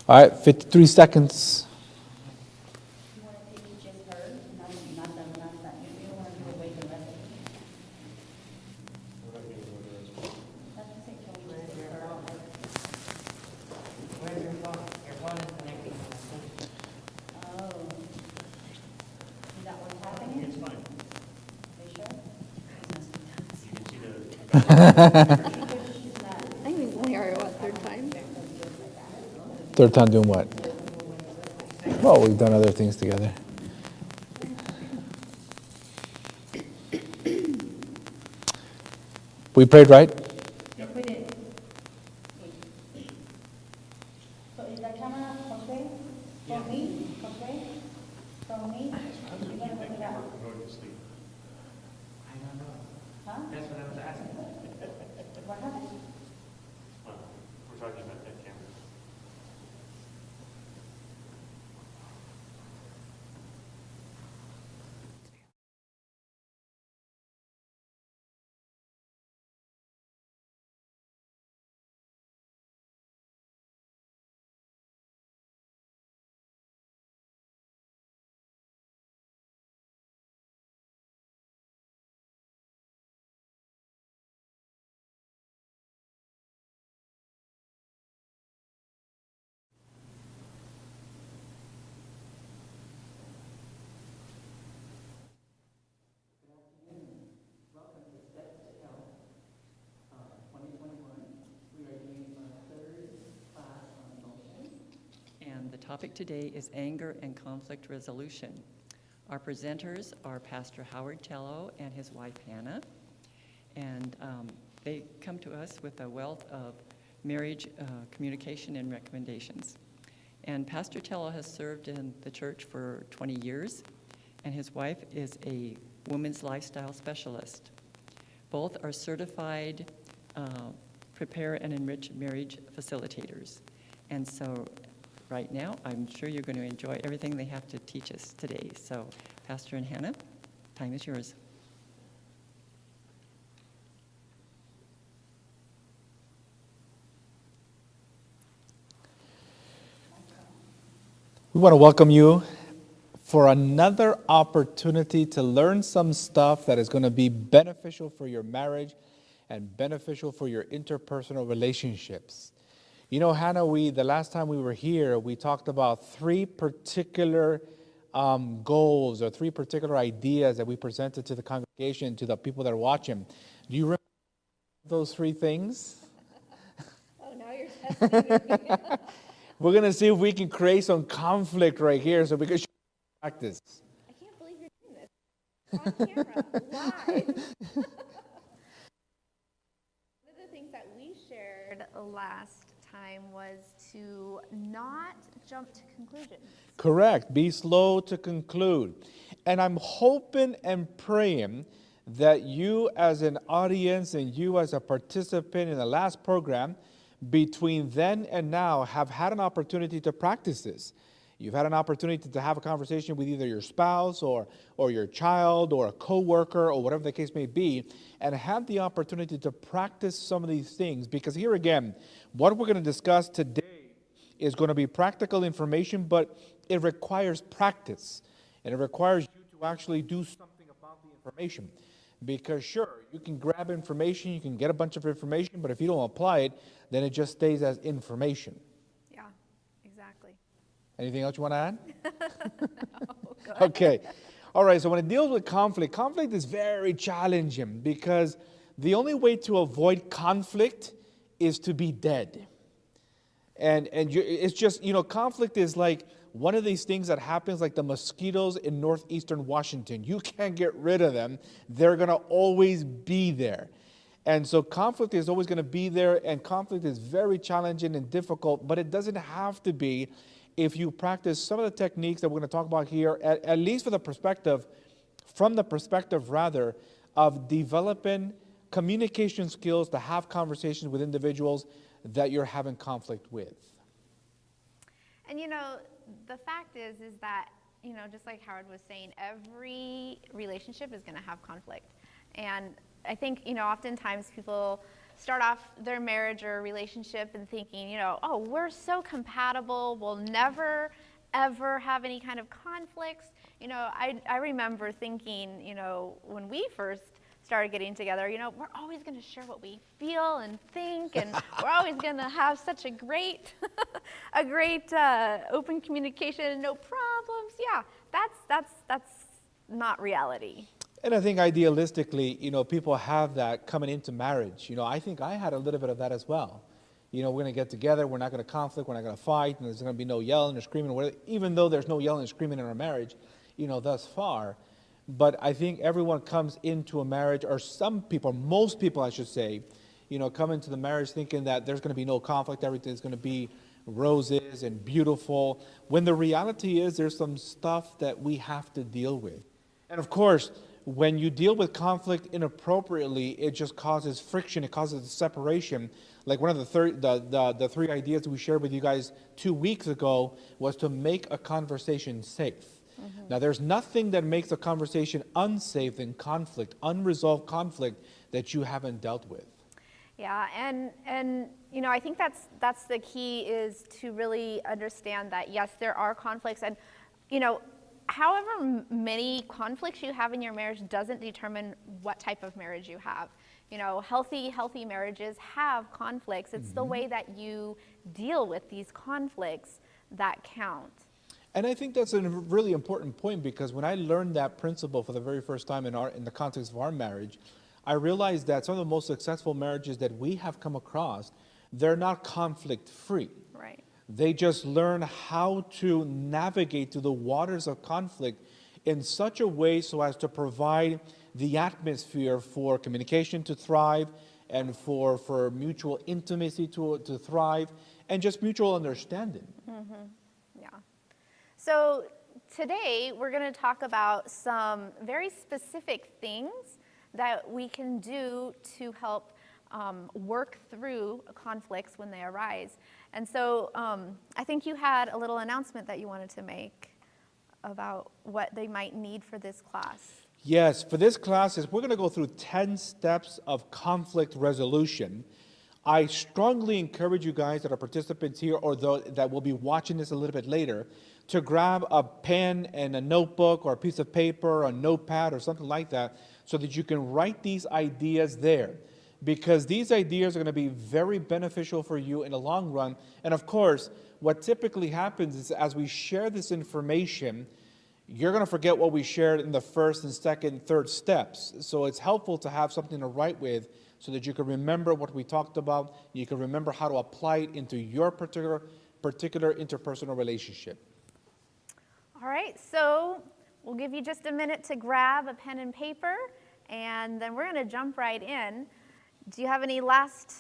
All right, 53 seconds. You want to take just her, not them, not that. You don't want to do away with the rest of them. That's the same tool. Where's your phone? Your phone is connecting. Oh. Is that what's happening? It's fine. Are you sure? You can see the. I think we only are, what, third time? Third time doing what? Well, we've done other things together. We prayed, right? Yes, we did. So is that camera okay? From me? Okay? From me? You're gonna put it out. We're going to sleep. I don't know. Huh? That's what I was asking. What happened? Well, we're talking about that camera. And the topic today is anger and conflict resolution. Our presenters are Pastor Howard Chewelah and his wife Hannah. And they come to us with a wealth of marriage communication and recommendations. And Pastor Chewelah has served in the church for 20 years, and his wife is a women's lifestyle specialist. Both are certified prepare and enrich marriage facilitators. And so right now, I'm sure you're going to enjoy everything they have to teach us today. So, Pastor and Hannah, time is yours. We want to welcome you for another opportunity to learn some stuff that is going to be beneficial for your marriage and beneficial for your interpersonal relationships. You know, Hannah, the last time we were here, we talked about three particular goals or three particular ideas that we presented to the congregation, to the people that are watching. Do you remember those three things? Oh, now you're testing me. We're going to see if we can create some conflict right here so we can practice. I can't believe you're doing this. On camera, live. One of the things that we shared last time was to not jump to conclusions. Correct. Be slow to conclude. And I'm hoping and praying that you as an audience and you as a participant in the last program, between then and now, have had an opportunity to practice this. You've had an opportunity to have a conversation with either your spouse or your child or a coworker or whatever the case may be, and have the opportunity to practice some of these things. Because here again, what we're going to discuss today is going to be practical information, but it requires practice. And it requires you to actually do something about the information. Because sure, you can grab information, you can get a bunch of information, but if you don't apply it, then it just stays as information. Yeah, exactly. Anything else you want to add? No, go ahead. Okay. All right, so when it deals with conflict is very challenging because the only way to avoid conflict is to be dead. It's just, conflict is like one of these things that happens like the mosquitoes in northeastern Washington. You can't get rid of them. They're going to always be there. And so conflict is always going to be there, and conflict is very challenging and difficult, but it doesn't have to be if you practice some of the techniques that we're going to talk about here, at least from the perspective of developing communication skills to have conversations with individuals that you're having conflict with. And the fact is that, just like Howard was saying, every relationship is going to have conflict. And I think, oftentimes people start off their marriage or relationship and thinking, oh, we're so compatible, we'll never, ever have any kind of conflicts. I remember thinking, when we first started getting together, we're always going to share what we feel and think, and we're always going to have such a great, open communication and no problems. Yeah, that's not reality. And I think idealistically, people have that coming into marriage. I think I had a little bit of that as well. We're going to get together, we're not going to conflict, we're not going to fight, and there's going to be no yelling or screaming, or whatever, even though there's no yelling and screaming in our marriage, thus far. But I think everyone comes into a marriage, or some people, most people I should say, come into the marriage thinking that there's going to be no conflict, everything's going to be roses and beautiful, when the reality is there's some stuff that we have to deal with. And of course, when you deal with conflict inappropriately, it just causes friction, it causes separation. Like one of the three ideas we shared with you guys 2 weeks ago was to make a conversation safe. Mm-hmm. Now, there's nothing that makes a conversation unsafe than conflict, unresolved conflict that you haven't dealt with. Yeah, and I think that's the key, is to really understand that, yes, there are conflicts, and, however many conflicts you have in your marriage doesn't determine what type of marriage you have. Healthy marriages have conflicts. It's the way that you deal with these conflicts that count. And I think that's a really important point, because when I learned that principle for the very first time in the context of our marriage, I realized that some of the most successful marriages that we have come across, they're not conflict-free. Right. They just learn how to navigate through the waters of conflict in such a way so as to provide the atmosphere for communication to thrive, and for mutual intimacy to thrive, and just mutual understanding. Mm-hmm. Yeah. So today we're going to talk about some very specific things that we can do to help work through conflicts when they arise. And so I think you had a little announcement that you wanted to make about what they might need for this class. Yes, for this class, we're going to go through 10 steps of conflict resolution. I strongly encourage you guys that are participants here, or that will be watching this a little bit later, to grab a pen and a notebook or a piece of paper or a notepad or something like that, so that you can write these ideas there. Because these ideas are going to be very beneficial for you in the long run. And of course, what typically happens is, as we share this information, you're going to forget what we shared in the first and second, third steps. So it's helpful to have something to write with, so that you can remember what we talked about. You can remember how to apply it into your particular interpersonal relationship. All right, so we'll give you just a minute to grab a pen and paper, and then we're going to jump right in. Do you have any last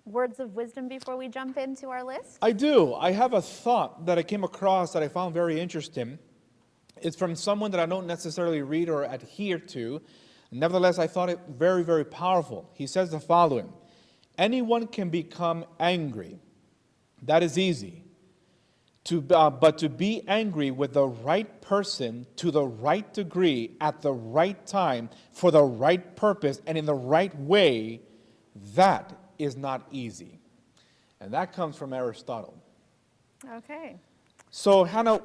words of wisdom before we jump into our list? I do. I have a thought that I came across that I found very interesting. It's from someone that I don't necessarily read or adhere to. Nevertheless, I thought it very, very powerful. He says the following: anyone can become angry. That is easy. But to be angry with the right person, to the right degree, at the right time, for the right purpose, and in the right way, that is not easy. And that comes from Aristotle. Okay. So, Hannah,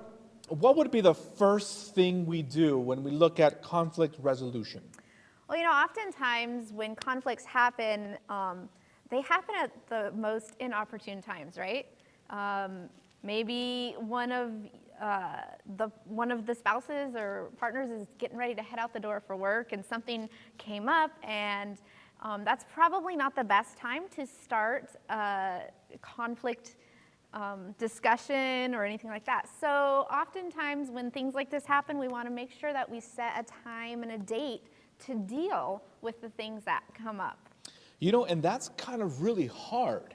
what would be the first thing we do when we look at conflict resolution? Well, oftentimes when conflicts happen, they happen at the most inopportune times, right? Maybe one of the spouses or partners is getting ready to head out the door for work, and something came up, and that's probably not the best time to start a conflict discussion or anything like that. So oftentimes when things like this happen, we want to make sure that we set a time and a date to deal with the things that come up. And that's kind of really hard.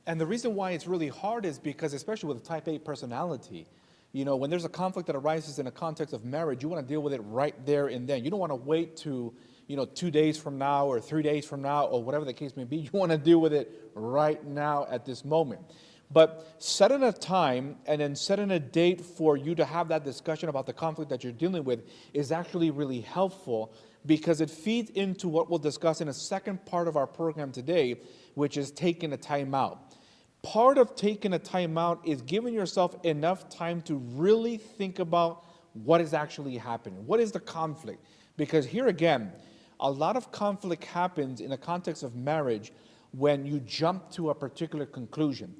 And the reason why it's really hard is because, especially with a type A personality, when there's a conflict that arises in a context of marriage, you want to deal with it right there and then. You don't want to wait to 2 days from now or 3 days from now or whatever the case may be. You want to deal with it right now at this moment. But setting a time and then setting a date for you to have that discussion about the conflict that you're dealing with is actually really helpful, because it feeds into what we'll discuss in a second part of our program today, which is taking a timeout. Part of taking a timeout is giving yourself enough time to really think about what is actually happening. What is the conflict? Because here again, a lot of conflict happens in the context of marriage when you jump to a particular conclusion.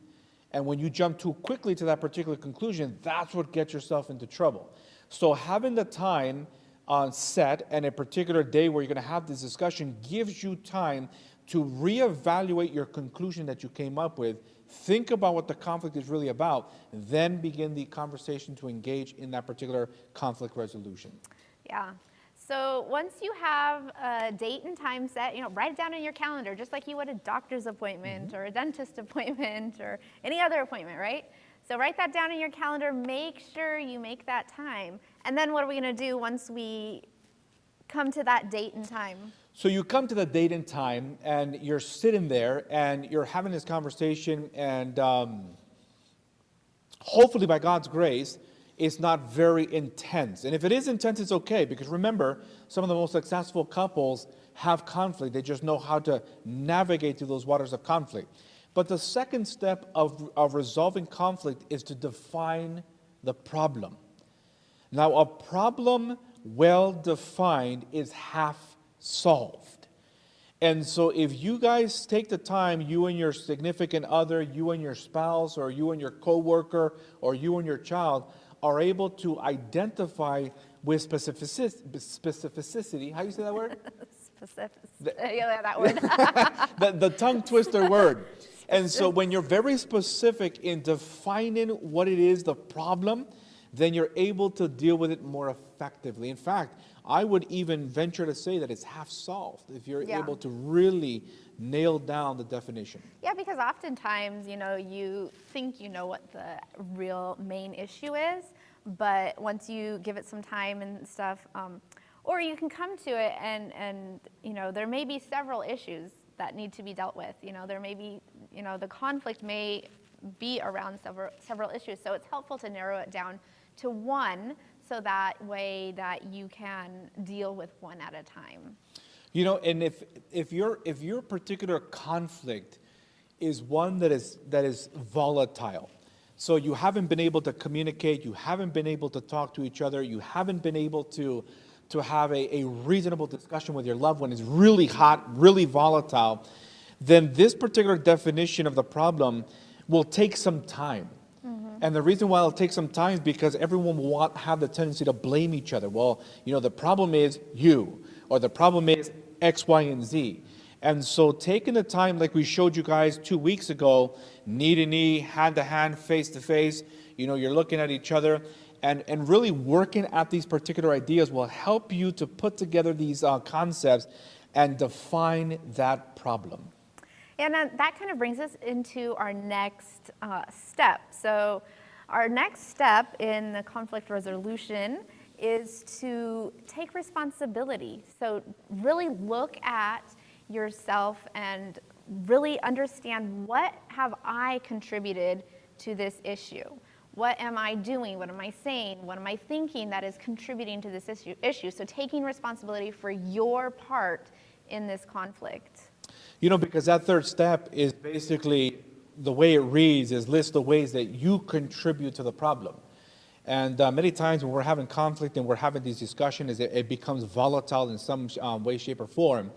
And when you jump too quickly to that particular conclusion, that's what gets yourself into trouble. So having the time set and a particular day where you're going to have this discussion gives you time to reevaluate your conclusion that you came up with, think about what the conflict is really about, then begin the conversation to engage in that particular conflict resolution. Yeah. So once you have a date and time set, write it down in your calendar, just like you would a doctor's appointment or a dentist appointment or any other appointment, right? So write that down in your calendar, make sure you make that time. And then what are we going to do once we come to that date and time? So you come to the date and time, and you're sitting there, and you're having this conversation, and hopefully by God's grace, it's not very intense. And if it is intense, it's okay, because remember, some of the most successful couples have conflict. They just know how to navigate through those waters of conflict. But the second step of resolving conflict is to define the problem. Now, a problem well defined is half solved. And so if you guys take the time, you and your significant other, you and your spouse, or you and your coworker, or you and your child are able to identify with specificity. How do you say that word? Yeah, that word. the tongue twister word. And so when you're very specific in defining what it is, the problem, then you're able to deal with it more effectively. In fact, I would even venture to say that it's half solved if you're able to really nail down the definition. Yeah, because oftentimes, you think you know what the real main issue is, but once you give it some time and stuff, or you can come to it and there may be several issues that need to be dealt with. There may be, the conflict may be around several issues. So it's helpful to narrow it down to one, so that way that you can deal with one at a time. And if your particular conflict is one that is volatile, so you haven't been able to communicate, you haven't been able to talk to each other, you haven't been able to have a reasonable discussion with your loved one, is really hot, really volatile, then this particular definition of the problem will take some time. And the reason why it'll take some time is because everyone will have the tendency to blame each other. Well, the problem is you, or the problem is X, Y, and Z. And so taking the time, like we showed you guys 2 weeks ago, knee to knee, hand to hand, face to face, you're looking at each other, and really working at these particular ideas will help you to put together these concepts and define that problem. And then that kind of brings us into our next step. So our next step in the conflict resolution is to take responsibility. So really look at yourself and really understand, what have I contributed to this issue? What am I doing? What am I saying? What am I thinking that is contributing to this issue? So taking responsibility for your part in this conflict. Because that third step is basically, the way it reads is list the ways that you contribute to the problem. And many times when we're having conflict and we're having these discussions, it becomes volatile in some way, shape, or form.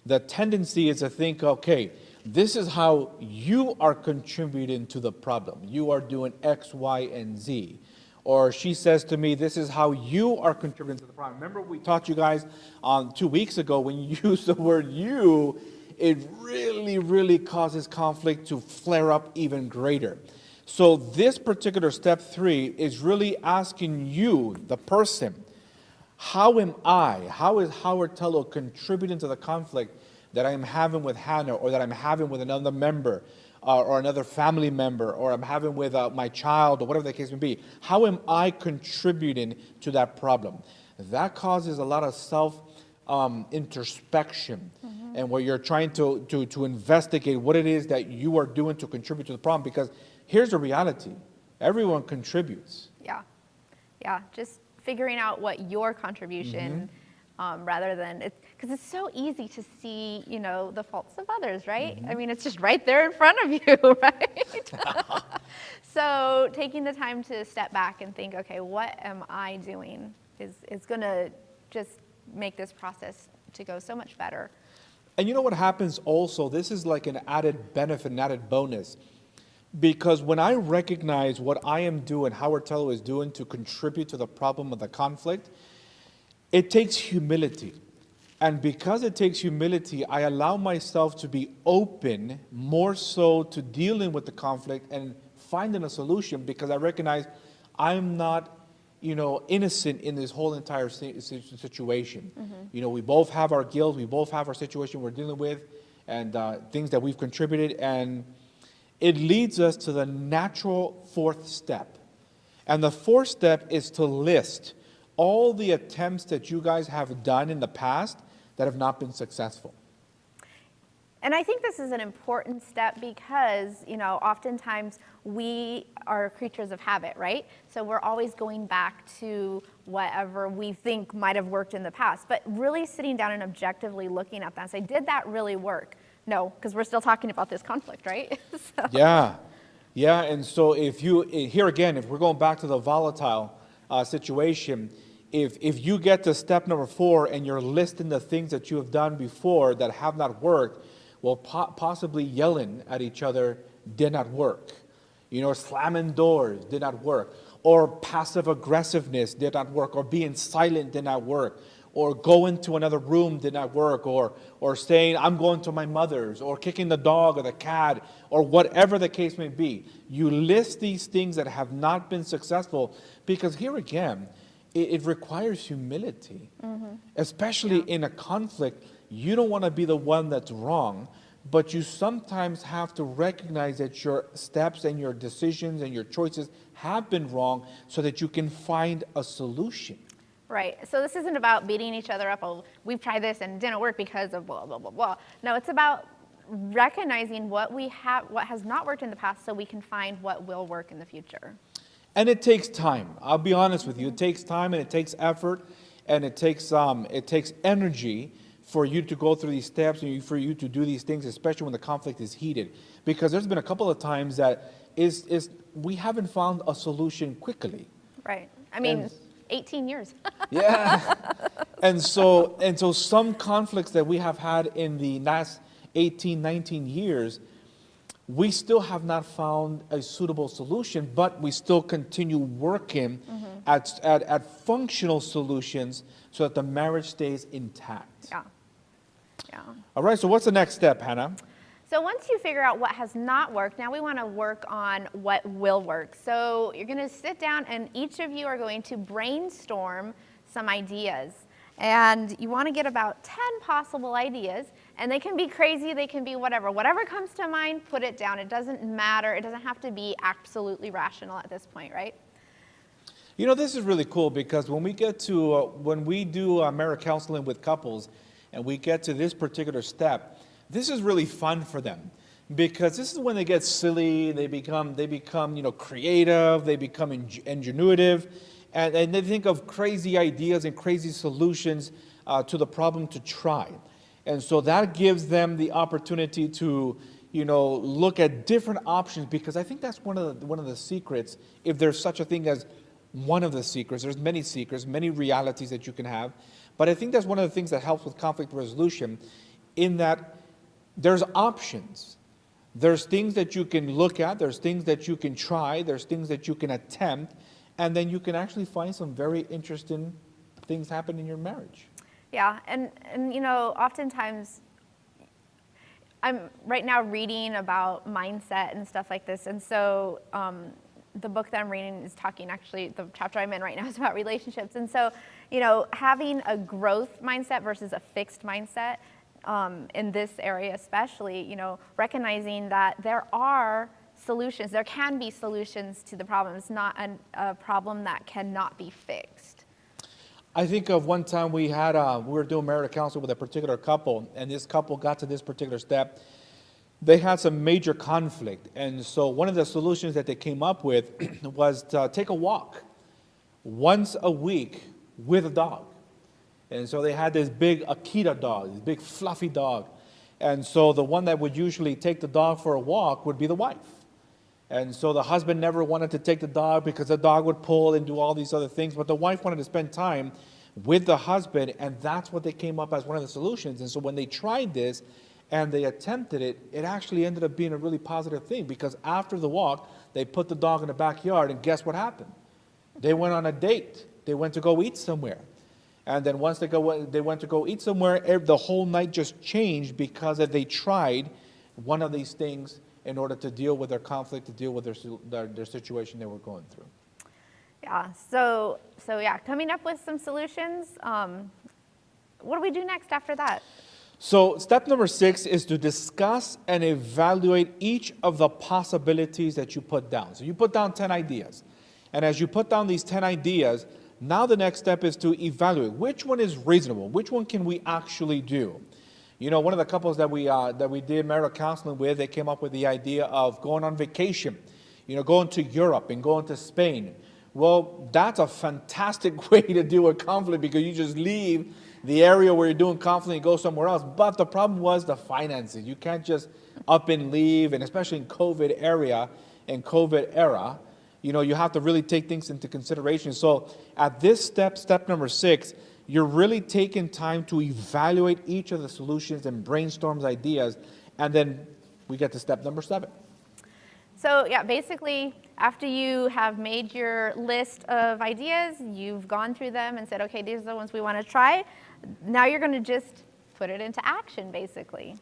The tendency is to think, okay, this is how you are contributing to the problem. You are doing X, Y, and Z. Or she says to me, this is how you are contributing to the problem. Remember we taught you guys 2 weeks ago, when you use the word you, it really, really causes conflict to flare up even greater. So this particular step 3 is really asking you, the person, how am I, how is Howard Tello contributing to the conflict that I am having with Hannah, or that I'm having with another member, or another family member, or I'm having with my child, or whatever the case may be? How am I contributing to that problem? That causes a lot of introspection, and where you're trying to investigate what it is that you are doing to contribute to the problem. Because here's the reality: everyone contributes. Yeah, just figuring out what your contribution rather than because it's so easy to see, the faults of others, right? I mean, it's just right there in front of you, right? So taking the time to step back and think, okay, what am I doing is going to just make this process to go so much better. And you know what happens also? This is like an added benefit, an added bonus. Because when I recognize what I am doing, Howard Tello is doing to contribute to the problem of the conflict, it takes humility. And because it takes humility, I allow myself to be open more so to dealing with the conflict and finding a solution, because I recognize I'm not, innocent in this whole entire situation. We both have our guilt, we both have our situation we're dealing with, and things that we've contributed, and it leads us to the natural fourth step. And the fourth step is to list all the attempts that you guys have done in the past that have not been successful. And I think this is an important step because, oftentimes we are creatures of habit, right? So we're always going back to whatever we think might have worked in the past. But really sitting down and objectively looking at that and say, did that really work? No, because we're still talking about this conflict, right? So. Yeah, and so if we're going back to the volatile situation, if you get to step number 4 and you're listing the things that you have done before that have not worked, well, possibly yelling at each other did not work. Slamming doors did not work. Or passive aggressiveness did not work. Or being silent did not work. Or going to another room did not work. Or saying, I'm going to my mother's. Or kicking the dog or the cat. Or whatever the case may be. You list these things that have not been successful. Because here again, it requires humility. Especially in a conflict. You don't want to be the one that's wrong, but you sometimes have to recognize that your steps and your decisions and your choices have been wrong so that you can find a solution. Right. So this isn't about beating each other up. Oh, we've tried this and it didn't work because of blah, blah, blah, blah. No, it's about recognizing what has not worked in the past so we can find what will work in the future. And it takes time. I'll be honest with you. It takes time and it takes effort and it takes energy for you to go through these steps and for you to do these things, especially when the conflict is heated. Because there's been a couple of times that we haven't found a solution quickly. Right. I mean, 18 years. Yeah. And so some conflicts that we have had in the last 18, 19 years, we still have not found a suitable solution, but we still continue working at functional solutions so that the marriage stays intact. Yeah. All right, so what's the next step, Hannah? So once you figure out what has not worked, now we want to work on what will work. So you're going to sit down and each of you are going to brainstorm some ideas. And you want to get about 10 possible ideas, and they can be crazy, they can be whatever. Whatever comes to mind, put it down. It doesn't matter. It doesn't have to be absolutely rational at this point, right? This is really cool because when we do marital counseling with couples and we get to this particular step, this is really fun for them because this is when they get silly, they become creative, they become ingenuitive, and they think of crazy ideas and crazy solutions to the problem to try. And so that gives them the opportunity to look at different options, because I think that's one of the secrets, if there's such a thing as one of the secrets. There's many secrets, many realities that you can have. But I think that's one of the things that helps with conflict resolution, in that there's options. There's things that you can look at, there's things that you can try, there's things that you can attempt, and then you can actually find some very interesting things happen in your marriage. Yeah, and oftentimes I'm right now reading about mindset and stuff like this, and so the book that I'm reading is talking, actually, the chapter I'm in right now is about relationships. And so, having a growth mindset versus a fixed mindset in this area especially, recognizing that there are solutions, there can be solutions to the problem. It's not a problem that cannot be fixed. I think of one time we were doing marital counseling with a particular couple, and this couple got to this particular step. They had some major conflict, and so one of the solutions that they came up with was to take a walk once a week with a dog. And so they had this big Akita dog, this big fluffy dog. And so the one that would usually take the dog for a walk would be the wife. And so the husband never wanted to take the dog because the dog would pull and do all these other things. But the wife wanted to spend time with the husband, and that's what they came up as one of the solutions. And so when they tried this and they attempted it, it actually ended up being a really positive thing, because after the walk, they put the dog in the backyard, and guess what happened? They went on a date. They went to go eat somewhere. And then once they went to go eat somewhere, the whole night just changed because they tried one of these things in order to deal with their conflict, to deal with their situation they were going through. Yeah, so yeah, coming up with some solutions. What do we do next after that? So step number 6 is to discuss and evaluate each of the possibilities that you put down. So you put down 10 ideas. And as you put down these 10 ideas, now the next step is to evaluate which one is reasonable, which one can we actually do. You know, one of the couples that we did marital counseling with, they came up with the idea of going on vacation, you know, going to Europe and going to Spain. Well, that's a fantastic way to deal with conflict, because you just leave the area where you're doing conflict and go somewhere else. But the problem was the finances. You can't just up and leave, and especially in COVID era, you know, you have to really take things into consideration. So at this step number 6, you're really taking time to evaluate each of the solutions and brainstorm ideas. And then we get to step number 7. So yeah, basically, after you have made your list of ideas, you've gone through them and said, okay, these are the ones we want to try. Now you're going to just put it into action, basically.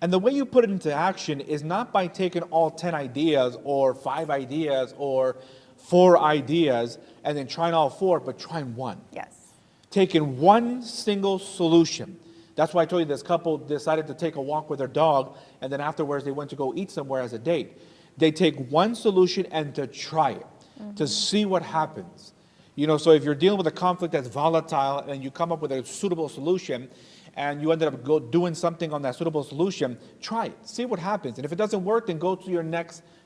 And the way you put it into action is not by taking all 10 ideas or 5 ideas or 4 ideas and then trying all 4, but trying one. Yes. Taking one single solution. That's why I told you this couple decided to take a walk with their dog, and then afterwards they went to go eat somewhere as a date. They take one solution and to try it, to see what happens. You know, so if you're dealing with a conflict that's volatile and you come up with a suitable solution and you ended up doing something on that suitable solution, try it, see what happens. And if it doesn't work, then go to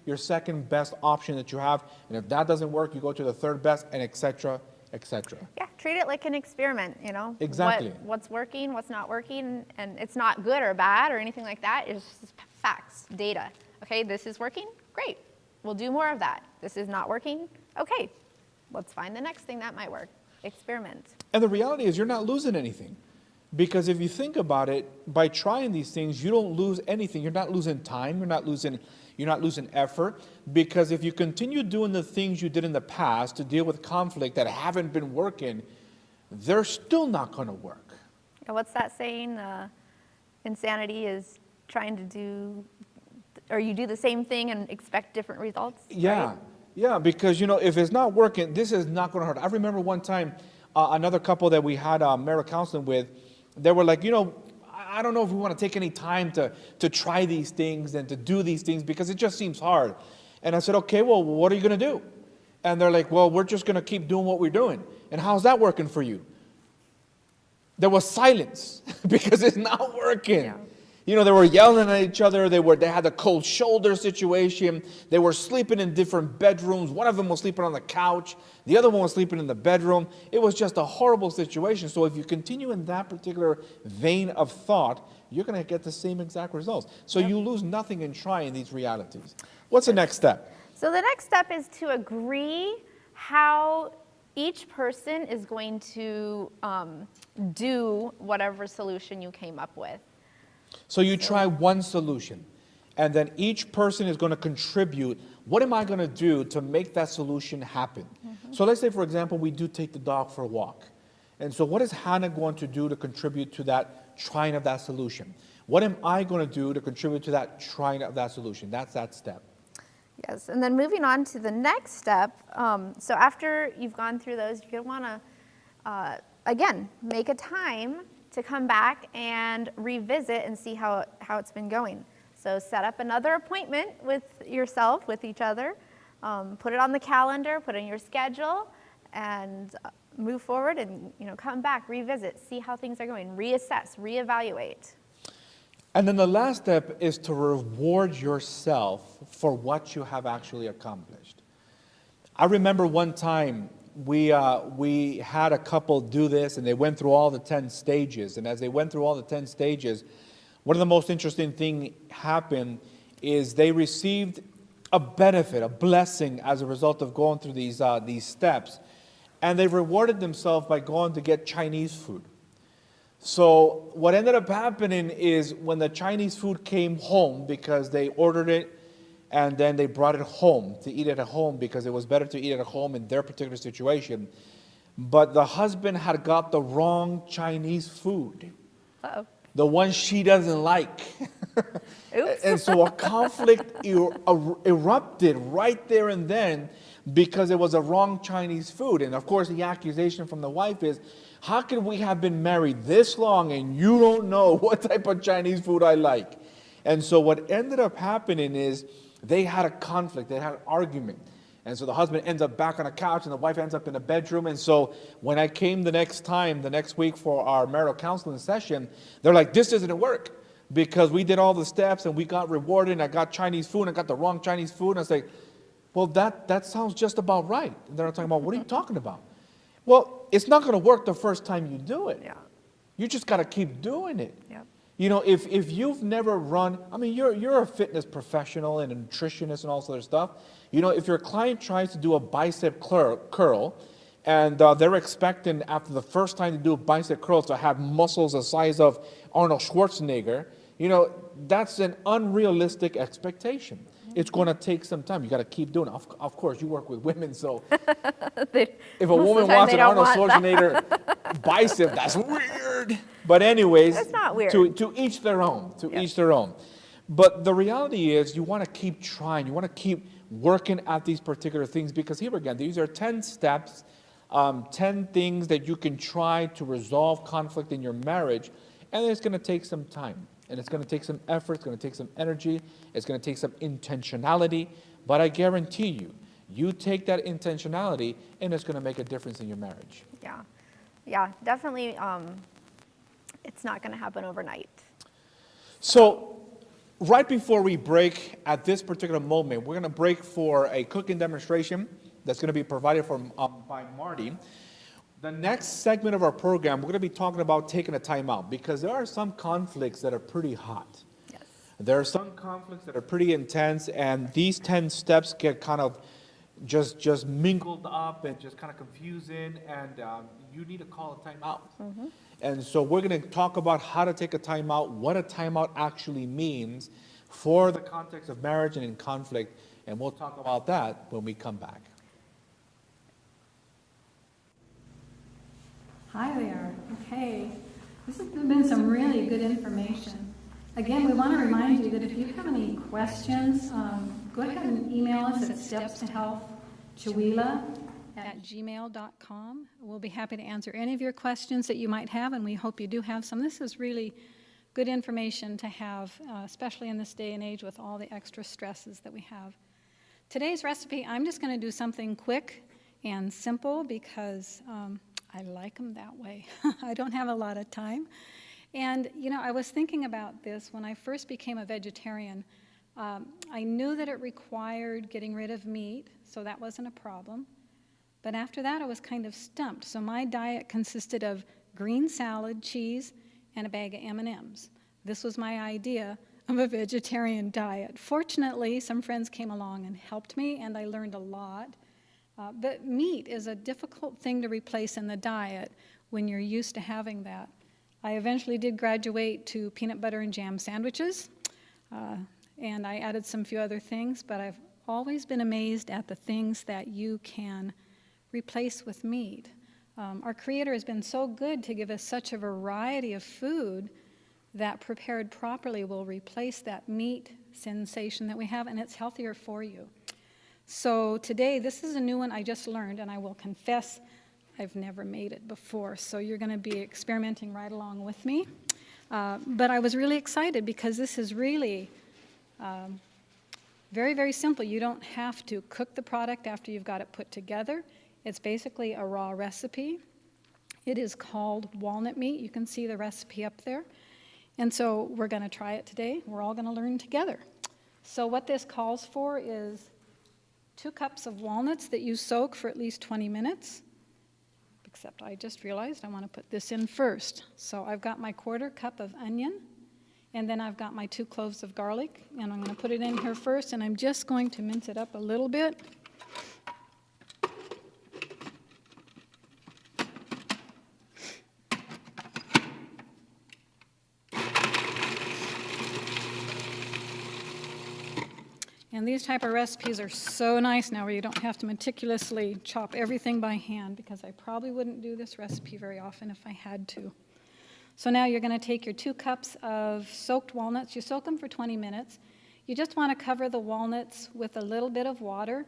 your second best option that you have. And if that doesn't work, you go to the third best, and et cetera, et cetera. Yeah, treat it like an experiment, you know. Exactly. What's working, what's not working, and it's not good or bad or anything like that. It's just facts, data. Okay, this is working, great. We'll do more of that. This is not working, okay. Let's find the next thing that might work. Experiment. And the reality is you're not losing anything. Because if you think about it, by trying these things, you don't lose anything. You're not losing time, you're not losing effort. Because if you continue doing the things you did in the past to deal with conflict that haven't been working, they're still not going to work. Yeah, what's that saying? Insanity is trying to do, or you do the same thing and expect different results. Yeah, right? Yeah, because, you know, if it's not working, this is not going to hurt. I remember one time, another couple that we had marital counseling with, they were like, you know, I don't know if we want to take any time to try these things and to do these things because it just seems hard. And I said, okay, well, what are you going to do? And they're like, well, we're just going to keep doing what we're doing. And how's that working for you? There was silence because it's not working. Yeah. You know, they were yelling at each other. They had a cold shoulder situation. They were sleeping in different bedrooms. One of them was sleeping on the couch. The other one was sleeping in the bedroom. It was just a horrible situation. So if you continue in that particular vein of thought, you're going to get the same exact results. So you lose nothing in trying these realities. What's the next step? So the next step is to agree how each person is going to do whatever solution you came up with. So you try one solution, and then each person is going to contribute. What am I going to do to make that solution happen? Mm-hmm. So let's say, for example, we do take the dog for a walk. And so what is Hannah going to do to contribute to that trying of that solution? What am I going to do to contribute to that trying of that solution? That's that step. Yes, and then moving on to the next step. So after you've gone through those, you're going to want to, again, make a time to come back and revisit and see how it's been going. So set up another appointment with yourself, with each other, put it on the calendar, put it in your schedule, and move forward and come back, revisit, see how things are going, reassess, reevaluate. And then the last step is to reward yourself for what you have actually accomplished. I remember one time we had a couple do this, and they went through all the 10 stages. And as they went through all the 10 stages, one of the most interesting things happened is they received a benefit, a blessing as a result of going through these steps. And they rewarded themselves by going to get Chinese food. So what ended up happening is when the Chinese food came home, because they ordered it and then they brought it home to eat it at home because it was better to eat it at home in their particular situation. But the husband had got the wrong Chinese food. Uh-oh. The one she doesn't like. Oops. And so a conflict erupted right there and then because it was a wrong Chinese food. And of course the accusation from the wife is, how can we have been married this long and you don't know what type of Chinese food I like? And so what ended up happening is they had a conflict, they had an argument. And so the husband ends up back on a couch and the wife ends up in a bedroom. And so when I came the next week for our marital counseling session, they're like, this doesn't work because we did all the steps and we got rewarded and I got Chinese food and I got the wrong Chinese food. And I was like, well, that sounds just about right. And they're talking about, what are you talking about? Well, it's not going to work the first time you do it. Yeah. You just got to keep doing it. Yep. You know, if you've never run, I mean, you're a fitness professional and a nutritionist and all this other stuff. You know, if your client tries to do a bicep curl and they're expecting after the first time to do a bicep curl to have muscles the size of Arnold Schwarzenegger, you know, that's an unrealistic expectation. It's going to take some time. You got to keep doing it. Of course, you work with women, so if a woman wants an Arnold Schwarzenegger bicep, that's weird. But anyways, it's not weird. To each their own. To each their own. But the reality is, you want to keep trying. You want to keep working at these particular things because here again, these are 10 steps, 10 things that you can try to resolve conflict in your marriage, and it's going to take some time. And it's going to take some effort, it's going to take some energy, it's going to take some intentionality, but I guarantee you, you take that intentionality and it's going to make a difference in your marriage. Yeah, definitely. It's not going to happen overnight. So, right before we break at this particular moment, we're going to break for a cooking demonstration that's going to be provided by Marty. The next segment of our program, we're going to be talking about taking a timeout because there are some conflicts that are pretty hot. Yes. There are some conflicts that are pretty intense, and these 10 steps get kind of just mingled up and just kind of confusing, and you need to call a timeout. Mm-hmm. And so we're going to talk about how to take a timeout, what a timeout actually means for the context of marriage and in conflict, and we'll talk about that when we come back. Hi there. Okay. This has been some really good information. Again, we want to remind you that if you have any questions, go ahead and email us at stepstohealth@chewelah@gmail.com. We'll be happy to answer any of your questions that you might have, and we hope you do have some. This is really good information to have, especially in this day and age with all the extra stresses that we have. Today's recipe, I'm just going to do something quick and simple because I like them that way. I don't have a lot of time. And, you know, I was thinking about this when I first became a vegetarian. I knew that it required getting rid of meat, so that wasn't a problem. But after that, I was kind of stumped. So my diet consisted of green salad, cheese, and a bag of M&Ms. This was my idea of a vegetarian diet. Fortunately, some friends came along and helped me, and I learned a lot. But meat is a difficult thing to replace in the diet when you're used to having that. I eventually did graduate to peanut butter and jam sandwiches, and I added some few other things, but I've always been amazed at the things that you can replace with meat. Our Creator has been so good to give us such a variety of food that prepared properly will replace that meat sensation that we have, and it's healthier for you. So today, this is a new one I just learned, and I will confess I've never made it before, so you're going to be experimenting right along with me. But I was really excited because this is really very, very simple. You don't have to cook the product after you've got it put together. It's basically a raw recipe. It is called walnut meat. You can see the recipe up there. And so we're going to try it today. We're all going to learn together. So what this calls for is 2 cups of walnuts that you soak for at least 20 minutes, except I just realized I want to put this in first. So I've got my 1/4 cup of onion, and then I've got my 2 cloves of garlic, and I'm going to put it in here first, and I'm just going to mince it up a little bit. And these type of recipes are so nice now where you don't have to meticulously chop everything by hand, because I probably wouldn't do this recipe very often if I had to. So now you're going to take your 2 cups of soaked walnuts. You soak them for 20 minutes. You just want to cover the walnuts with a little bit of water,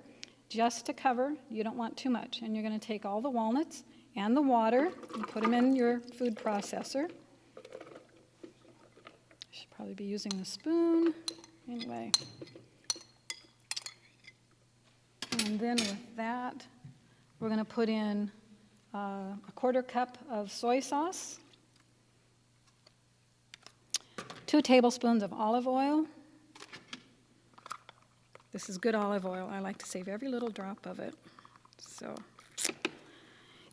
just to cover. You don't want too much. And you're going to take all the walnuts and the water and put them in your food processor. I should probably be using the spoon. Anyway. And then with that, we're going to put in a 1/4 cup of soy sauce, 2 tablespoons of olive oil. This is good olive oil. I like to save every little drop of it.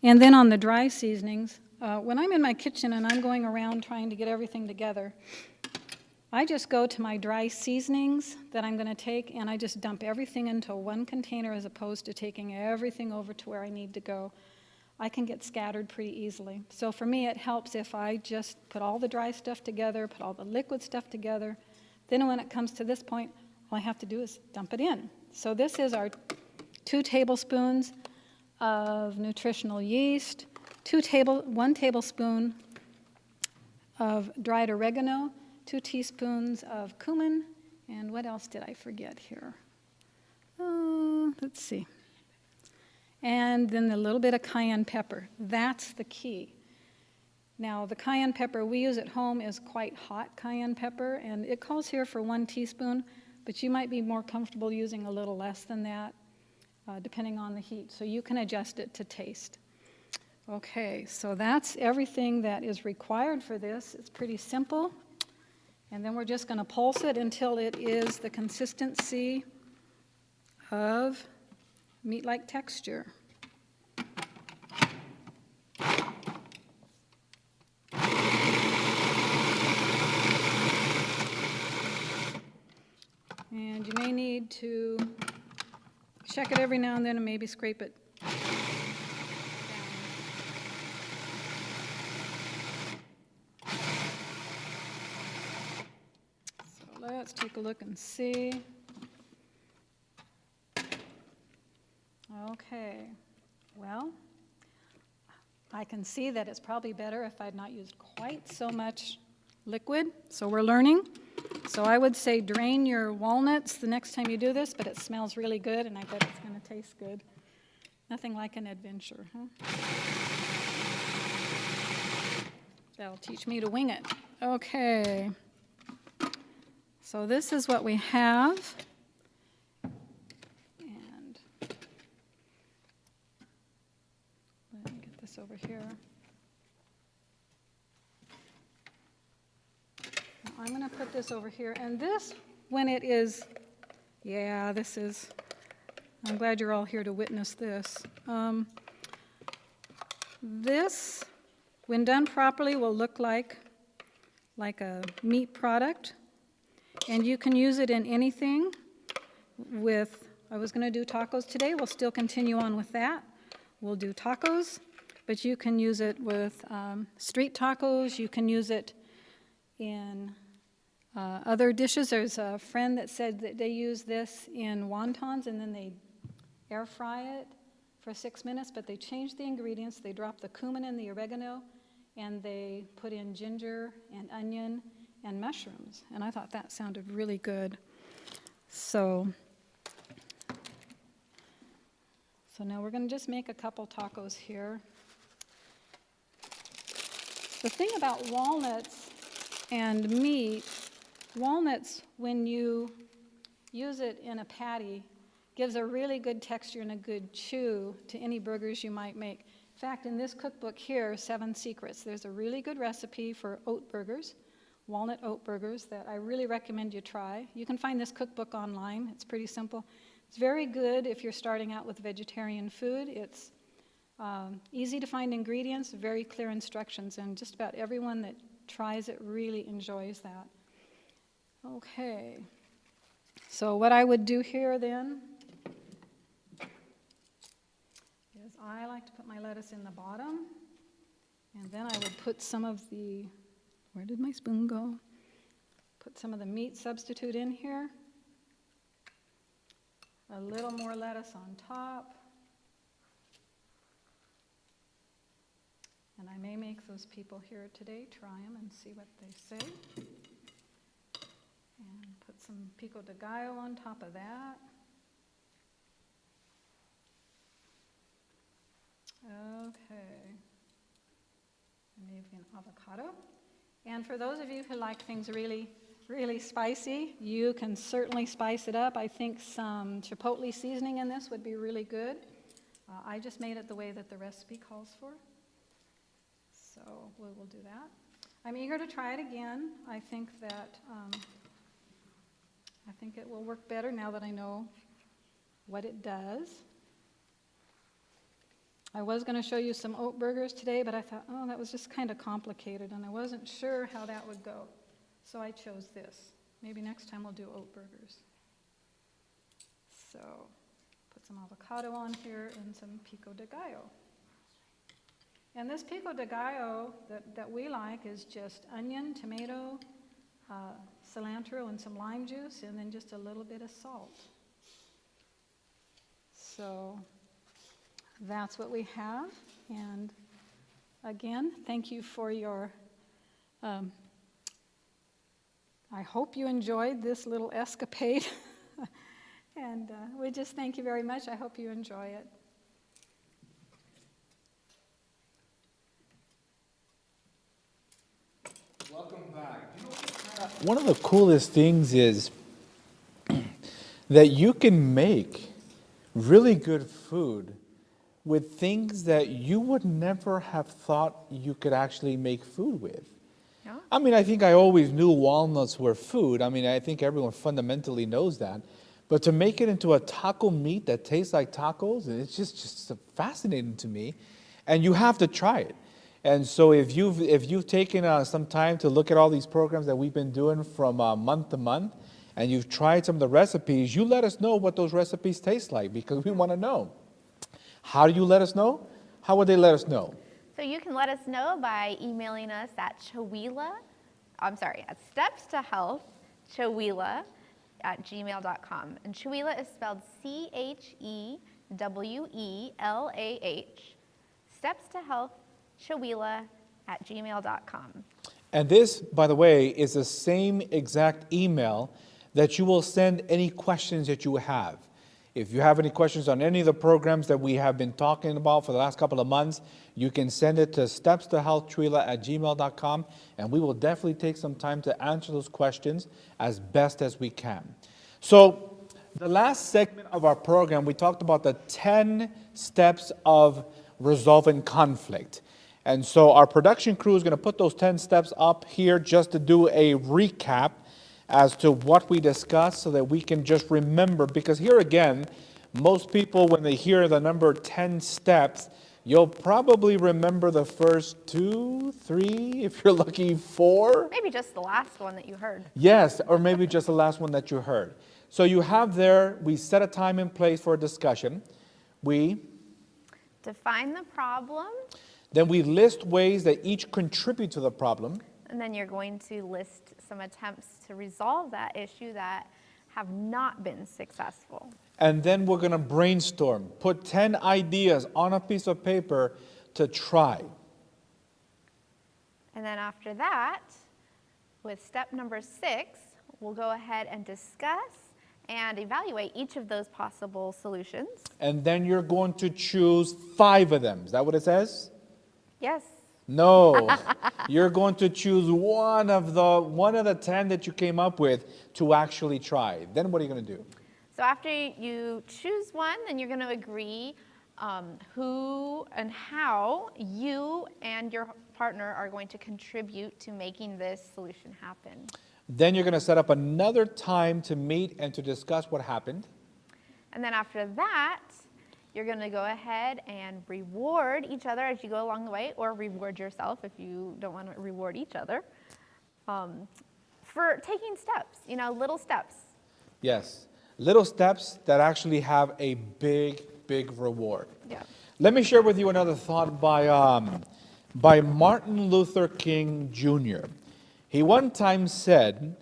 And then on the dry seasonings, when I'm in my kitchen and I'm going around trying to get everything together, I just go to my dry seasonings that I'm going to take, and I just dump everything into one container as opposed to taking everything over to where I need to go. I can get scattered pretty easily. So for me, it helps if I just put all the dry stuff together, put all the liquid stuff together. Then when it comes to this point, all I have to do is dump it in. So this is our 2 tablespoons of nutritional yeast, 1 tablespoon of dried oregano, 2 teaspoons of cumin, and what else did I forget here? Let's see. And then a little bit of cayenne pepper. That's the key. Now, the cayenne pepper we use at home is quite hot cayenne pepper, and it calls here for 1 teaspoon, but you might be more comfortable using a little less than that, depending on the heat. So you can adjust it to taste. Okay, so that's everything that is required for this. It's pretty simple. And then we're just going to pulse it until it is the consistency of meat-like texture. And you may need to check it every now and then and maybe scrape it down. Let's take a look and see. Okay, well, I can see that it's probably better if I'd not used quite so much liquid, so we're learning. So I would say drain your walnuts the next time you do this, but it smells really good, and I bet it's going to taste good. Nothing like an adventure, huh? That'll teach me to wing it. Okay. So this is what we have, and let me get this over here. Now I'm going to put this over here, and this, when it is, I'm glad you're all here to witness this. This, when done properly, will look like a meat product. And you can use it in anything I was going to do tacos today. We'll still continue on with that. We'll do tacos, but you can use it with street tacos. You can use it in other dishes. There's a friend that said that they use this in wontons, and then they air fry it for 6 minutes, but they change the ingredients. They drop the cumin and the oregano, and they put in ginger and onion and mushrooms, and I thought that sounded really good. So now we're going to just make a couple tacos here. The thing about walnuts and meat, walnuts, when you use it in a patty, gives a really good texture and a good chew to any burgers you might make. In fact, in this cookbook here, 7 Secrets, there's a really good recipe for oat burgers, walnut oat burgers, that I really recommend you try. You can find this cookbook online. It's pretty simple. It's very good if you're starting out with vegetarian food. It's Easy to find ingredients, very clear instructions, and just about everyone that tries it really enjoys that. Okay, so what I would do here then is I like to put my lettuce in the bottom, and then I would put some of the, where did my spoon go? Put some of the meat substitute in here. A little more lettuce on top. And I may make those people here today try them and see what they say. And put some pico de gallo on top of that. Okay. Maybe an avocado. And for those of you who like things really, really spicy, you can certainly spice it up. I think some chipotle seasoning in this would be really good. I just made it the way that the recipe calls for. So we will do that. I'm eager to try it again. I think that it will work better now that I know what it does. I was going to show you some oat burgers today, but I thought, oh, that was just kind of complicated, and I wasn't sure how that would go. So I chose this. Maybe next time we'll do oat burgers. So put some avocado on here and some pico de gallo. And this pico de gallo that we like is just onion, tomato, cilantro, and some lime juice, and then just a little bit of salt. So that's what we have. And again, thank you for your, I hope you enjoyed this little escapade. And we just thank you very much. I hope you enjoy it. Welcome back. One of the coolest things is that you can make really good food with things that you would never have thought you could actually make food with. Yeah. I mean, I think I always knew walnuts were food. I mean, I think everyone fundamentally knows that. But to make it into a taco meat that tastes like tacos, it's just fascinating to me. And you have to try it. And so if you've taken some time to look at all these programs that we've been doing from month to month, and you've tried some of the recipes, you let us know what those recipes taste like, because we want to know. How do you let us know? How would they let us know? So you can let us know by emailing us at at stepstohealth@gmail.com. And Chewelah is spelled Chewelah, Steps to Health, Chewelah@gmail.com. And this, by the way, is the same exact email that you will send any questions that you have. If you have any questions on any of the programs that we have been talking about for the last couple of months, you can send it to stepstohealthchewelah@gmail.com, and we will definitely take some time to answer those questions as best as we can. So the last segment of our program, we talked about the 10 steps of resolving conflict. And so our production crew is going to put those 10 steps up here just to do a recap as to what we discussed so that we can just remember. Because here again, most people, when they hear the number 10 steps, you'll probably remember the first 2, 3, if you're lucky, 4. Maybe just the last one that you heard. Yes, or maybe just the last one that you heard. So you have there, we set a time and place for a discussion. We Define the problem. Then we list ways that each contribute to the problem. And then you're going to list some attempts to resolve that issue that have not been successful. And then we're going to brainstorm, put 10 ideas on a piece of paper to try. And then after that, with step number 6, we'll go ahead and discuss and evaluate each of those possible solutions. And then you're going to choose 5 of them. Is that what it says? Yes. No. You're going to choose one of the 10 that you came up with to actually try. Then what are you going to do? So after you choose one, then you're going to agree who and how you and your partner are going to contribute to making this solution happen. Then you're going to set up another time to meet and to discuss what happened. And then after that, you're going to go ahead and reward each other as you go along the way, or reward yourself if you don't want to reward each other, for taking steps, little steps. Yes, little steps that actually have a big, big reward. Yeah. Let me share with you another thought by Martin Luther King Jr. He one time said,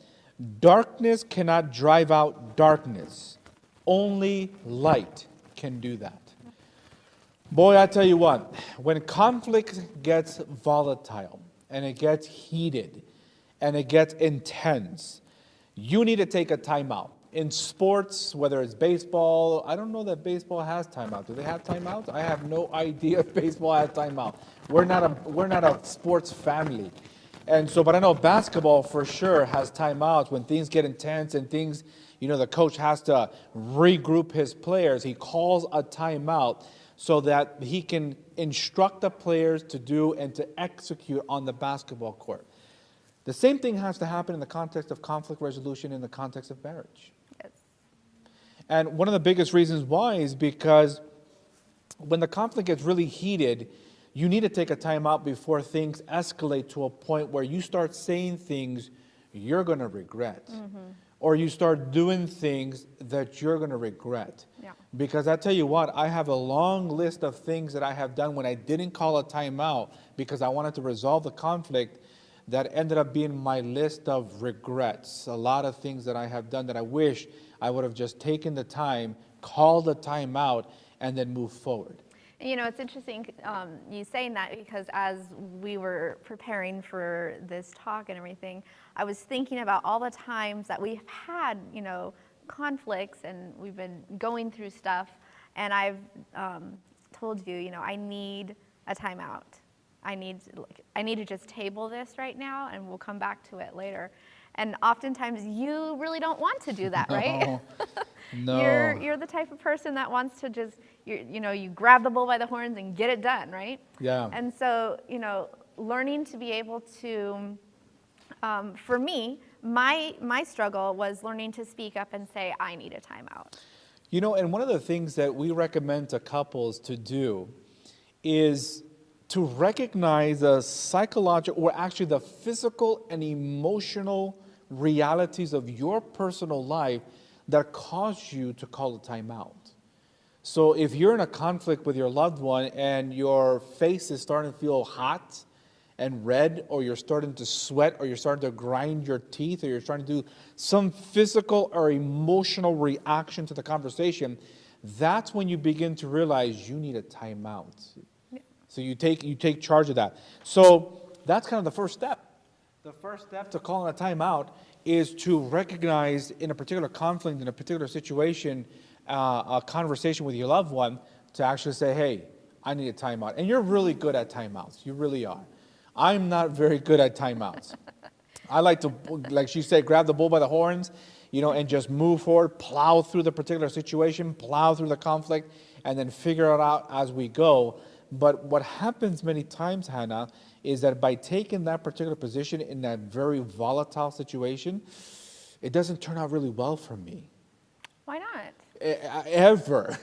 "Darkness cannot drive out darkness. Only light can do that." Boy, I tell you what, when conflict gets volatile and it gets heated and it gets intense, you need to take a timeout. In sports, whether it's baseball, I don't know that baseball has timeout. Do they have timeouts? I have no idea if baseball has timeout. We're not a sports family. And so, but I know basketball for sure has timeouts when things get intense and things, the coach has to regroup his players. He calls a timeout so that he can instruct the players to do and to execute on the basketball court. The same thing has to happen in the context of conflict resolution in the context of marriage. Yes. And one of the biggest reasons why is because when the conflict gets really heated, you need to take a time out before things escalate to a point where you start saying things you're going to regret. Mm-hmm. Or you start doing things that you're going to regret. Yeah. Because I tell you what, I have a long list of things that I have done when I didn't call a timeout because I wanted to resolve the conflict that ended up being my list of regrets. A lot of things that I have done that I wish I would have just taken the time, called a timeout, and then moved forward. It's interesting you saying that, because as we were preparing for this talk and everything, I was thinking about all the times that we've had, conflicts, and we've been going through stuff, and I've told you, I need a timeout. I need to just table this right now, and we'll come back to it later. And oftentimes you really don't want to do that, right? No. You're the type of person that wants to just, you grab the bull by the horns and get it done, right? Yeah. And so, learning to be able to, for me, my struggle was learning to speak up and say, I need a timeout. And one of the things that we recommend to couples to do is to recognize the psychological, or actually the physical and emotional realities of your personal life that cause you to call a timeout. So if you're in a conflict with your loved one and your face is starting to feel hot and red, or you're starting to sweat, or you're starting to grind your teeth, or you're starting to do some physical or emotional reaction to the conversation, that's when you begin to realize you need a timeout. So you take charge of that. So that's kind of the first step. The first step to calling a timeout is to recognize in a particular conflict, in a particular situation, a conversation with your loved one, to actually say, hey, I need a timeout. And you're really good at timeouts. You really are. I'm not very good at timeouts. I like to, like she said, grab the bull by the horns, and just move forward, plow through the particular situation, plow through the conflict, and then figure it out as we go. But what happens many times, Hannah, is that by taking that particular position in that very volatile situation, it doesn't turn out really well for me. Why not? Ever.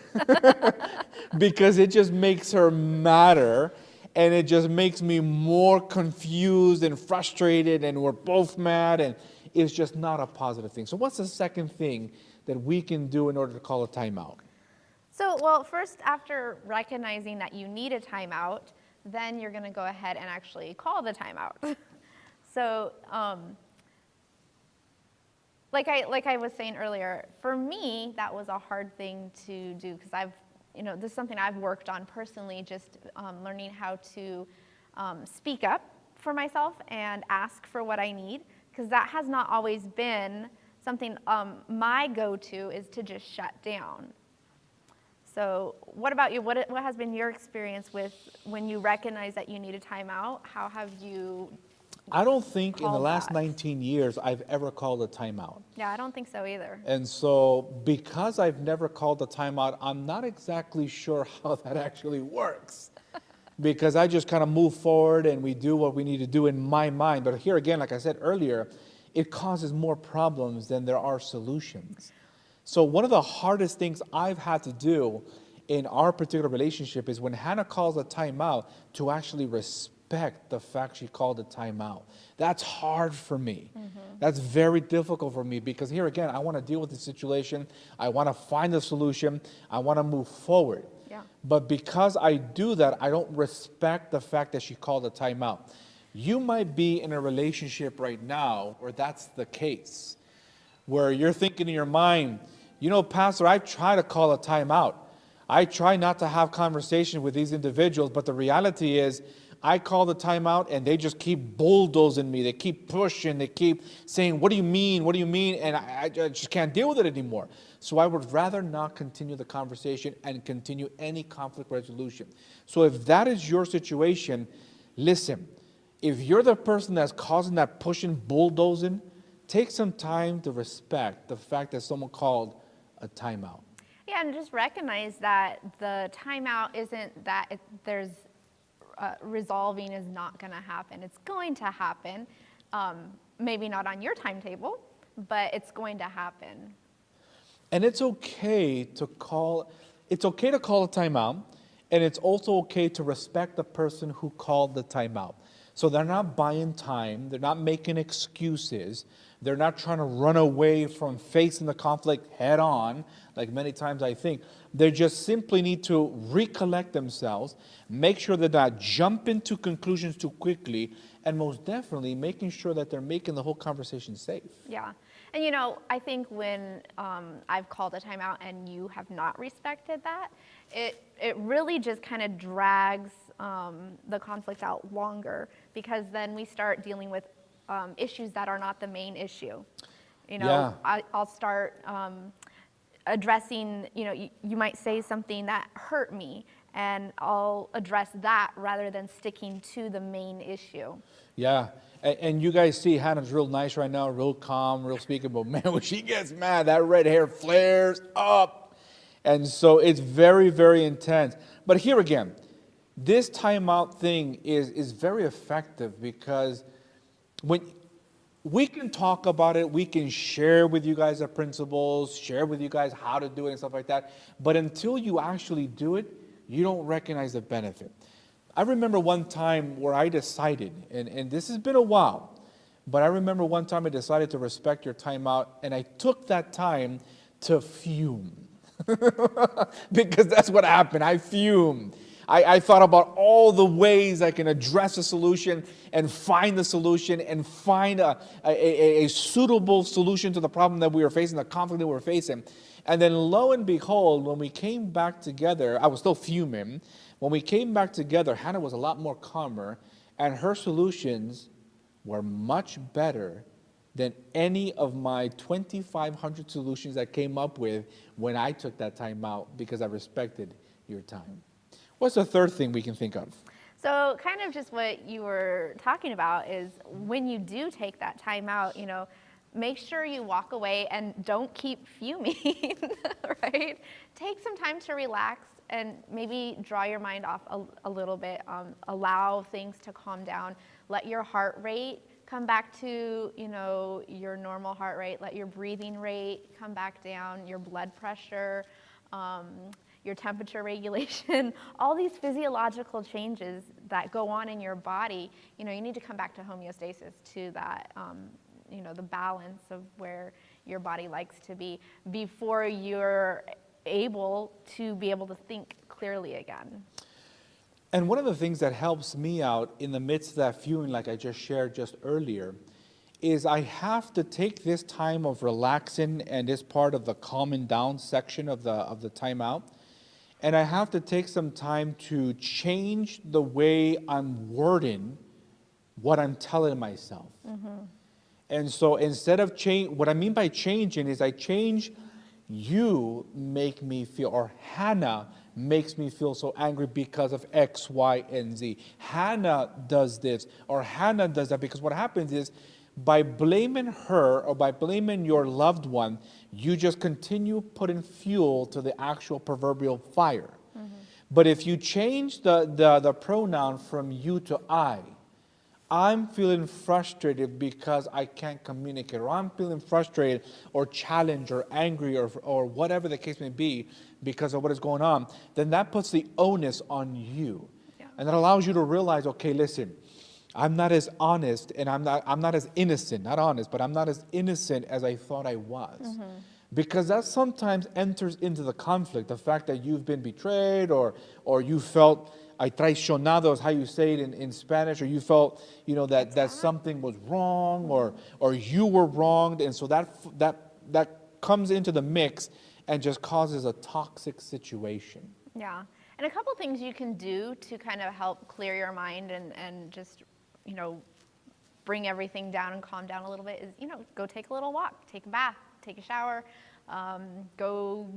Because it just makes her madder, and it just makes me more confused and frustrated, and we're both mad, and it's just not a positive thing. So what's the second thing that we can do in order to call a timeout? So, well, first, after recognizing that you need a timeout, then you're going to go ahead and actually call the timeout. So, like I was saying earlier, for me, that was a hard thing to do, because this is something I've worked on personally, just learning how to speak up for myself and ask for what I need, because that has not always been something. My go-to is to just shut down. So what about you? What has been your experience with when you recognize that you need a timeout? How have you I don't think in the called last that? 19 years I've ever called a timeout. Yeah, I don't think so either. And so because I've never called a timeout, I'm not exactly sure how that actually works. Because I just kind of move forward and we do what we need to do in my mind. But here again, like I said earlier, it causes more problems than there are solutions. So one of the hardest things I've had to do in our particular relationship is when Hannah calls a timeout, to actually respect the fact she called a timeout. That's hard for me. That's very difficult for me, because here again, I want to deal with the situation. I want to find a solution. I want to move forward. Yeah. But because I do that, I don't respect the fact that she called a timeout. You might be in a relationship right now where that's the case, where you're thinking in your mind, you know, Pastor, I try to call a timeout. I try not to have conversation with these individuals, but the reality is I call the timeout and they just keep bulldozing me. They keep pushing. They keep saying, what do you mean? What do you mean? And I just can't deal with it anymore. So I would rather not continue the conversation and continue any conflict resolution. So if that is your situation, listen, if you're the person that's causing that pushing, bulldozing, take some time to respect the fact that someone called a timeout. Yeah, and just recognize that the timeout isn't that there's resolving is not going to happen. It's going to happen, maybe not on your timetable, but it's going to happen. And it's okay to call a timeout, and it's also okay to respect the person who called the timeout. So they're not buying time, they're not making excuses, they're not trying to run away from facing the conflict head on, like many times I think. They just simply need to recollect themselves, make sure they're not jumping to conclusions too quickly, and most definitely making sure that they're making the whole conversation safe. Yeah. And, you know, I think when I've called a timeout and you have not respected that, it really just kind of drags the conflict out longer, because then we start dealing with issues that are not the main issue. You know, Yeah. I'll start addressing, you know, you might say something that hurt me, and I'll address that rather than sticking to the main issue. Yeah, and you guys see Hannah's real nice right now, real calm, real speaking, but man, when she gets mad, that red hair flares up. And so it's very, very intense. But here again, this timeout thing is very effective, because when we can talk about it, we can share with you guys the principles, share with you guys how to do it and stuff like that, but until you actually do it, you don't recognize the benefit. I remember one time where I decided, and this has been a while, but I remember one time I decided to respect your timeout, and I took that time to fume. Because that's what happened. I fumed. I thought about all the ways I can address a solution and find the solution and find a suitable solution to the problem that we were facing, the conflict that we were facing. And then lo and behold, when we came back together, I was still fuming. When we came back together, Hannah was a lot more calmer, and her solutions were much better than any of my 2,500 solutions I came up with when I took that time out, because I respected your time. What's the third thing we can think of? So kind of just what you were talking about is when you do take that time out, you know, make sure you walk away and don't keep fuming, right? Take some time to relax and maybe draw your mind off a little bit, allow things to calm down, let your heart rate come back to, you know, your normal heart rate, let your breathing rate come back down, your blood pressure, your temperature regulation, all these physiological changes that go on in your body, you know, you need to come back to homeostasis, to that, you know, the balance of where your body likes to be before you're able to think clearly again. And one of the things that helps me out in the midst of that fuming, like I just shared just earlier, is I have to take this time of relaxing and this part of the calming down section of the timeout, and I have to take some time to change the way I'm wording what I'm telling myself. Mm-hmm. And so instead of what I mean by changing is I change you make me feel, or Hannah makes me feel so angry because of X, Y, and Z. Hannah does this, or Hannah does that, because what happens is by blaming her or by blaming your loved one, you just continue putting fuel to the actual proverbial fire. Mm-hmm. But if you change the pronoun from you to I I'm feeling frustrated because I can't communicate, or I'm feeling frustrated or challenged or angry or whatever the case may be because of what is going on, then that puts the onus on you. Yeah. And that allows you to realize, okay, listen, I'm not as honest and I'm not as innocent, not honest, but I'm not as innocent as I thought I was. Because that sometimes enters into the conflict, the fact that you've been betrayed or you felt traicionado is how you say it in Spanish, or you felt, that something was wrong or you were wronged. And so that comes into the mix and just causes a toxic situation. Yeah. And a couple things you can do to kind of help clear your mind and just, bring everything down and calm down a little bit is, go take a little walk, take a bath, take a shower, go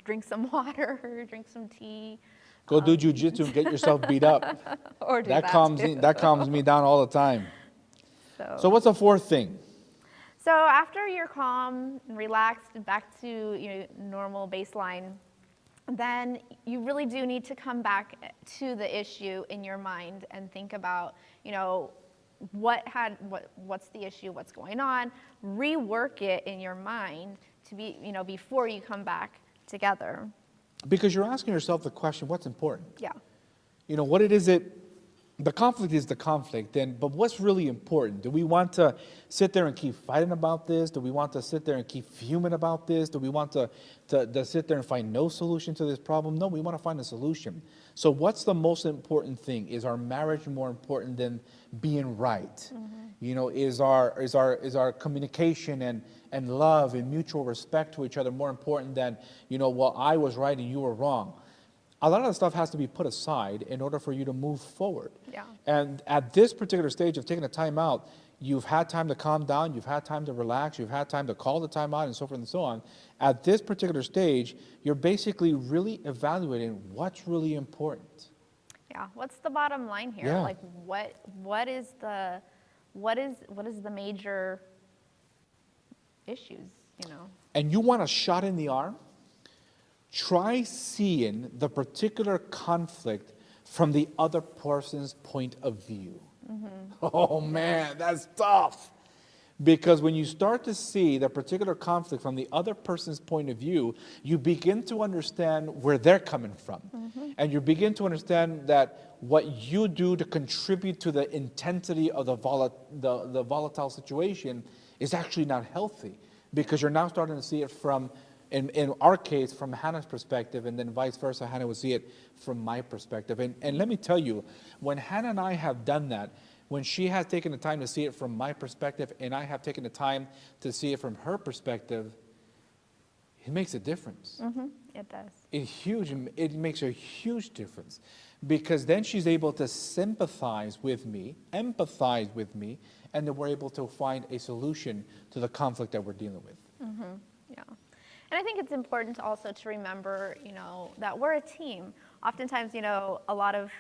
drink some water, drink some tea. Go do jujitsu and get yourself beat up. Or do that calms me down all the time. So what's the fourth thing? So after you're calm and relaxed and back to normal baseline, then you really do need to come back to the issue in your mind and think about, what's the issue, what's going on, rework it in your mind to be, before you come back together. Because you're asking yourself the question, what's important? Yeah. What it is the conflict is the conflict, but what's really important? Do we want to sit there and keep fighting about this? Do we want to sit there and keep fuming about this? Do we want to sit there and find no solution to this problem? No, we want to find a solution. So what's the most important thing? Is our marriage more important than being right? Is our communication and love and mutual respect to each other more important than, well, I was right and you were wrong? A lot of the stuff has to be put aside in order for you to move forward. Yeah. And at this particular stage of taking a time out, you've had time to calm down, you've had time to relax, you've had time to call the time out and so forth and so on. At this particular stage, you're basically really evaluating what's really important. Yeah. What's the bottom line here? Yeah. Like what is the major issues, And you want a shot in the arm? Try seeing the particular conflict from the other person's point of view. Oh man, that's tough. Because when you start to see the particular conflict from the other person's point of view, you begin to understand where they're coming from. And you begin to understand that what you do to contribute to the intensity of the volatile situation is actually not healthy. Because you're now starting to see it from, in our case, from Hannah's perspective, and then vice versa, Hannah would see it from my perspective. And let me tell you, when Hannah and I have done that, when she has taken the time to see it from my perspective, and I have taken the time to see it from her perspective, it makes a difference. It does. It makes a huge difference. Because then she's able to sympathize with me, empathize with me, and then we're able to find a solution to the conflict that we're dealing with. Yeah. And I think it's important also to remember, that we're a team. Oftentimes, a lot of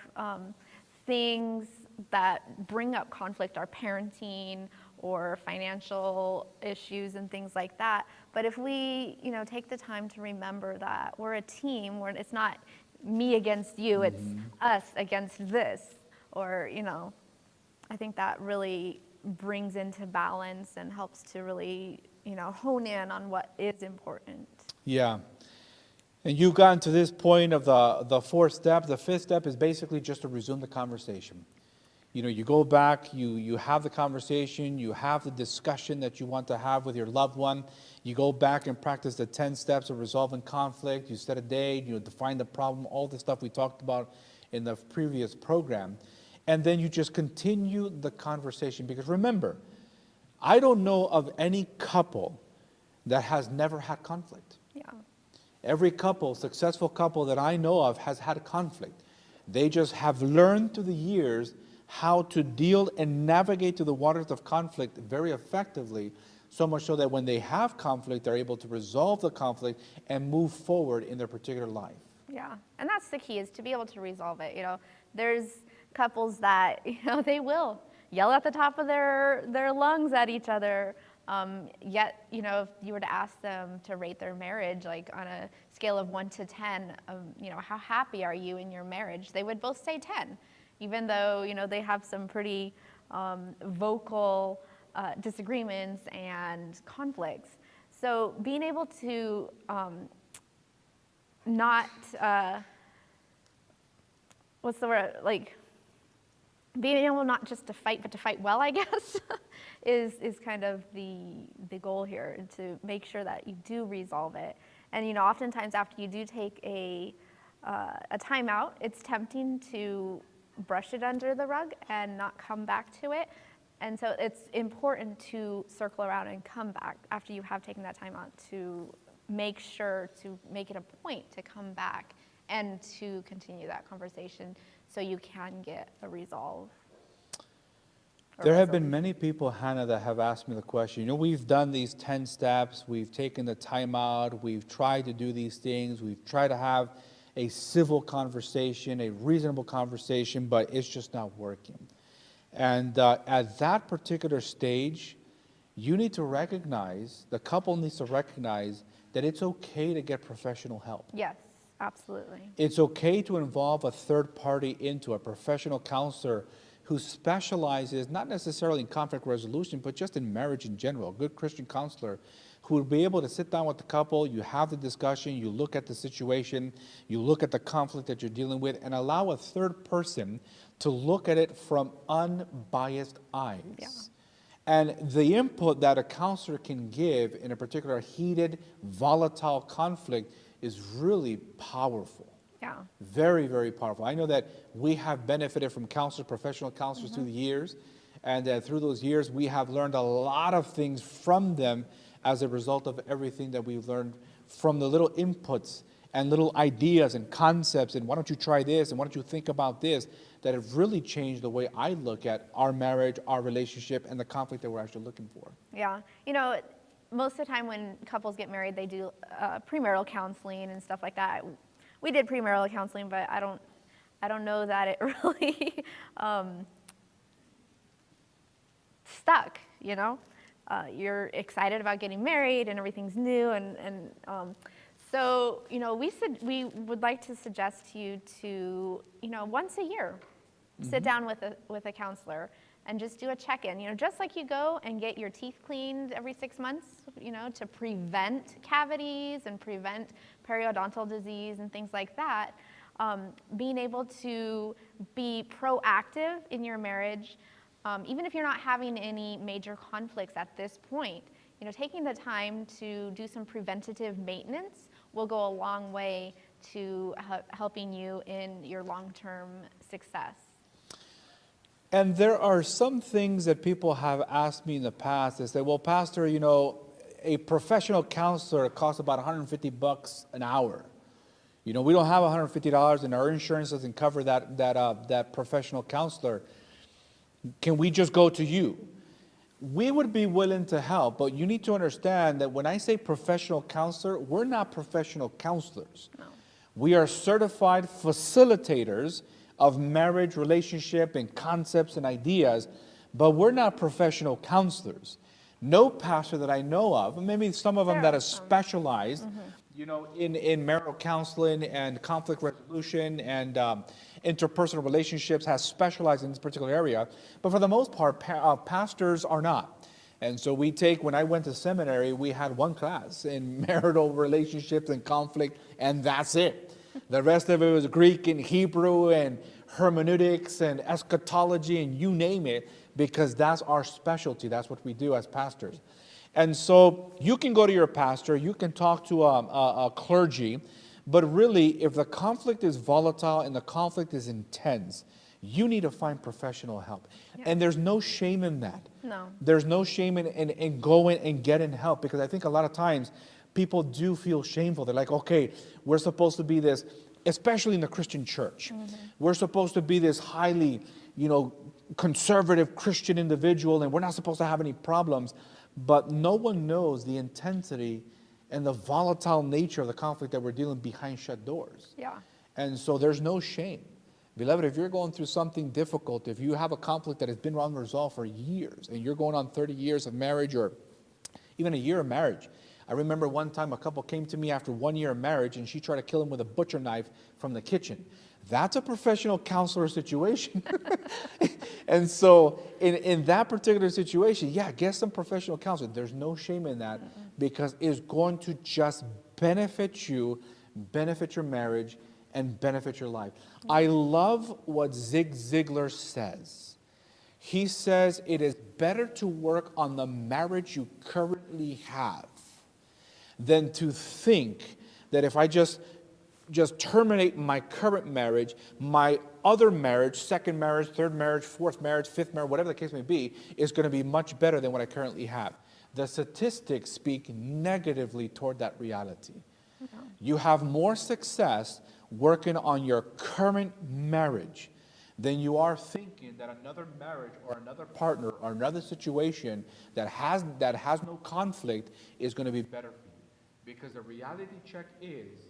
things that bring up conflict are parenting or financial issues and things like that. But if we, take the time to remember that we're a team, where it's not me against you, it's us against this, or, I think that really brings into balance and helps to really, hone in on what is important. Yeah. And you've gotten to this point of the fourth step. The fifth step is basically just to resume the conversation. You go back, you have the conversation, you have the discussion that you want to have with your loved one. You go back and practice the 10 steps of resolving conflict. You set a date, define the problem, all the stuff we talked about in the previous program. And then you just continue the conversation. Because remember, I don't know of any couple that has never had conflict. Yeah. Every successful couple that I know of has had conflict. They just have learned through the years how to deal and navigate through the waters of conflict very effectively, so much so that when they have conflict, they're able to resolve the conflict and move forward in their particular life. Yeah, and that's the key, is to be able to resolve it. There's couples that, they will yell at the top of their lungs at each other. Yet, if you were to ask them to rate their marriage, like on a scale of 1 to 10, how happy are you in your marriage? They would both say 10. Even though, they have some pretty vocal disagreements and conflicts. So being able to not, what's the word, like, being able not just to fight, but to fight well, I guess, is kind of the goal here, to make sure that you do resolve it. And, you know, oftentimes after you do take a timeout, it's tempting to brush it under the rug and not come back to it. And so it's important to circle around and come back after you have taken that time out, to make sure to make it a point to come back and to continue that conversation so you can get a resolve. There have been many people, Hannah, that have asked me the question, you know, we've done these 10 steps, we've taken the time out, we've tried to do these things, we've tried to have a civil conversation, a reasonable conversation, but it's just not working. And at that particular stage, you need to recognize, the couple needs to recognize that it's okay to get professional help. Yes, absolutely. It's okay to involve a third party into a professional counselor who specializes not necessarily in conflict resolution, but just in marriage in general, a good Christian counselor who will be able to sit down with the couple, you have the discussion, you look at the situation, you look at the conflict that you're dealing with, and allow a third person to look at it from unbiased eyes. Yeah. And the input that a counselor can give in a particular heated, volatile conflict is really powerful. Yeah. Very, very powerful. I know that we have benefited from counselors, professional counselors through the years, and through those years we have learned a lot of things from them as a result of everything that we've learned from the little inputs and little ideas and concepts, and why don't you try this, and why don't you think about this, that have really changed the way I look at our marriage, our relationship, and the conflict that we're actually looking for. Yeah. You know, most of the time when couples get married, they do premarital counseling and stuff like that. We did premarital counseling, but I don't know that it really stuck, you know? You're excited about getting married and everything's new, and so, you know, we would like to suggest to you to, you know, once a year, sit down with a counselor and just do a check-in. You know, just like you go and get your teeth cleaned every 6 months, you know, to prevent cavities and prevent periodontal disease and things like that. Being able to be proactive in your marriage, even if you're not having any major conflicts at this point, you know, taking the time to do some preventative maintenance will go a long way to helping you in your long-term success. And there are some things that people have asked me in the past. They say, well, Pastor, you know, a professional counselor costs about $150 an hour. You know, we don't have $150 and our insurance doesn't cover that professional counselor. Can we just go to you? We would be willing to help, but you need to understand that when I say professional counselor, we're not professional counselors. No. We are certified facilitators of marriage, relationship, and concepts and ideas, but we're not professional counselors. No pastor that I know of, maybe some of them that are specialized, you know, in marital counseling and conflict resolution and interpersonal relationships, has specialized in this particular area. But for the most part, pastors are not. And so when I went to seminary, we had one class in marital relationships and conflict, and that's it. The rest of it was Greek and Hebrew and hermeneutics and eschatology and you name it, because that's our specialty. That's what we do as pastors. And so you can go to your pastor, you can talk to a clergy, but really, if the conflict is volatile and the conflict is intense, you need to find professional help. Yeah. And there's no shame in that. No. There's no shame in going and getting help, because I think a lot of times people do feel shameful. They're like, okay, we're supposed to be this, especially in the Christian church, we're supposed to be this highly, you know, conservative Christian individual, and we're not supposed to have any problems. But no one knows the intensity and the volatile nature of the conflict that we're dealing behind shut doors. Yeah. And so there's no shame. Beloved, if you're going through something difficult, if you have a conflict that has been unresolved for years, and you're going on 30 years of marriage or even a year of marriage. I remember one time a couple came to me after 1 year of marriage, and she tried to kill him with a butcher knife from the kitchen. That's a professional counselor situation. And so in that particular situation, yeah, get some professional counseling. There's no shame in that because it's going to just benefit you, benefit your marriage, and benefit your life. I love what Zig Ziglar says. He says it is better to work on the marriage you currently have than to think that if I just terminate my current marriage, my other marriage, second marriage, third marriage, fourth marriage, fifth marriage, whatever the case may be, is going to be much better than what I currently have. The statistics speak negatively toward that reality. You have more success working on your current marriage than you are thinking that another marriage or another partner or another situation that has no conflict is going to be better for you. Because the reality check is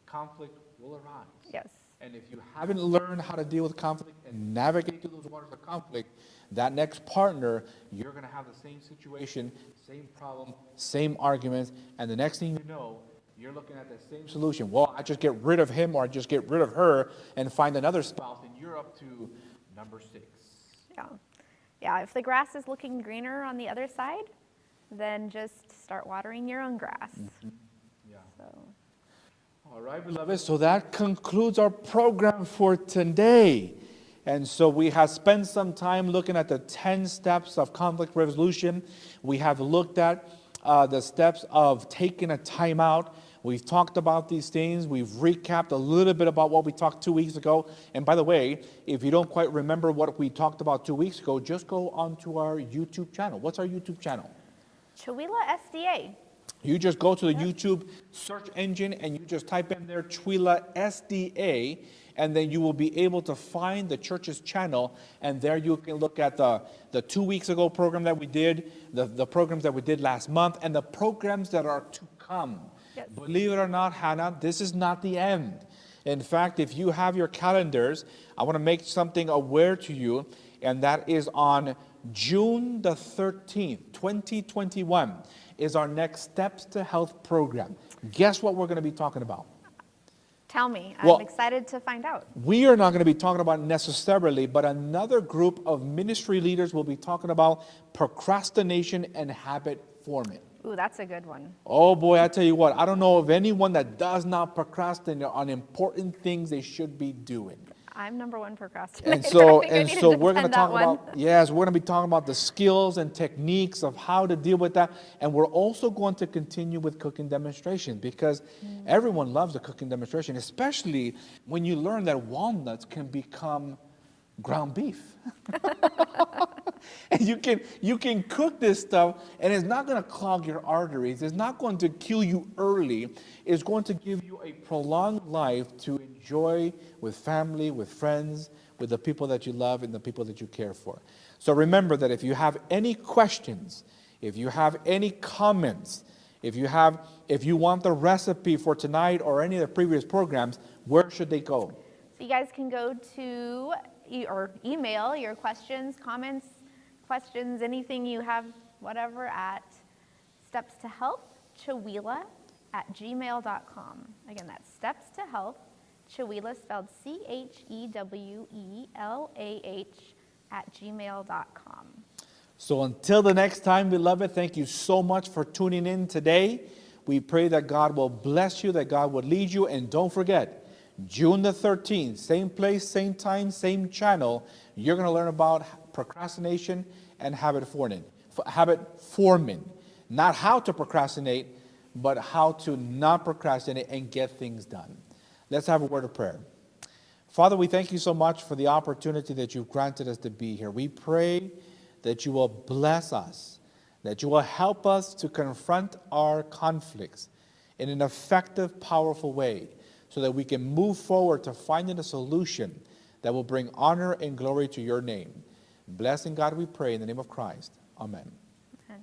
conflict will arise. Yes. And if you haven't learned how to deal with conflict and navigate through those waters of conflict, that next partner, you're going to have the same situation, same problem, same arguments, and the next thing you know, you're looking at the same solution. Well, I just get rid of him or I just get rid of her and find another spouse, and you're up to number 6. Yeah. Yeah, if the grass is looking greener on the other side, then just start watering your own grass. Yeah. So. All right, beloved. So that concludes our program for today. And so we have spent some time looking at the 10 steps of conflict resolution. We have looked at the steps of taking a timeout. We've talked about these things. We've recapped a little bit about what we talked 2 weeks ago. And by the way, if you don't quite remember what we talked about 2 weeks ago, just go onto our YouTube channel. What's our YouTube channel? Chewelah SDA. You just go to the YouTube search engine and you just type in there Chewelah SDA, and then you will be able to find the church's channel, and there you can look at the 2 weeks ago program that we did, the programs that we did last month, and the programs that are to come. Yes. Believe it or not, Hannah, this is not the end. In fact, if you have your calendars, I want to make something aware to you, and that is on June the 13th, 2021, is our next Steps to Health program. Guess what we're going to be talking about? Tell me. Well, I'm excited to find out. We are not going to be talking about necessarily, but another group of ministry leaders will be talking about procrastination and habit forming. Ooh, that's a good one. Oh boy, I tell you what, I don't know of anyone that does not procrastinate on important things they should be doing. I'm number one procrastinator. And so, I think I need we're going to defend talk that one. about, yes, we're going to be talking about the skills and techniques of how to deal with that. And we're also going to continue with cooking demonstration, because everyone loves a cooking demonstration, especially when you learn that walnuts can become ground beef. And you can cook this stuff, and it's not going to clog your arteries. It's not going to kill you early. It's going to give you a prolonged life to enjoy with family, with friends, with the people that you love and the people that you care for. So remember that if you have any questions, if you have any comments, if you want the recipe for tonight or any of the previous programs, where should they go? So you guys can go to or email your questions, comments, questions, anything you have, whatever, at stepstohelp@chewelah@gmail.com. Again, that's stepstohelp, Chewelah spelled CHEWELAH@gmail.com. So until the next time, beloved, thank you so much for tuning in today. We pray that God will bless you, that God will lead you, and don't forget, June the 13th, same place, same time, same channel, you're going to learn about procrastination and habit forming. Not how to procrastinate, but how to not procrastinate and get things done. Let's have a word of prayer. Father, we thank you so much for the opportunity that you've granted us to be here. We pray that you will bless us, that you will help us to confront our conflicts in an effective, powerful way, so that we can move forward to finding a solution that will bring honor and glory to your name. Blessing God, we pray in the name of Christ. Amen. Amen.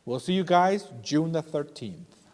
We'll see you guys June the 13th.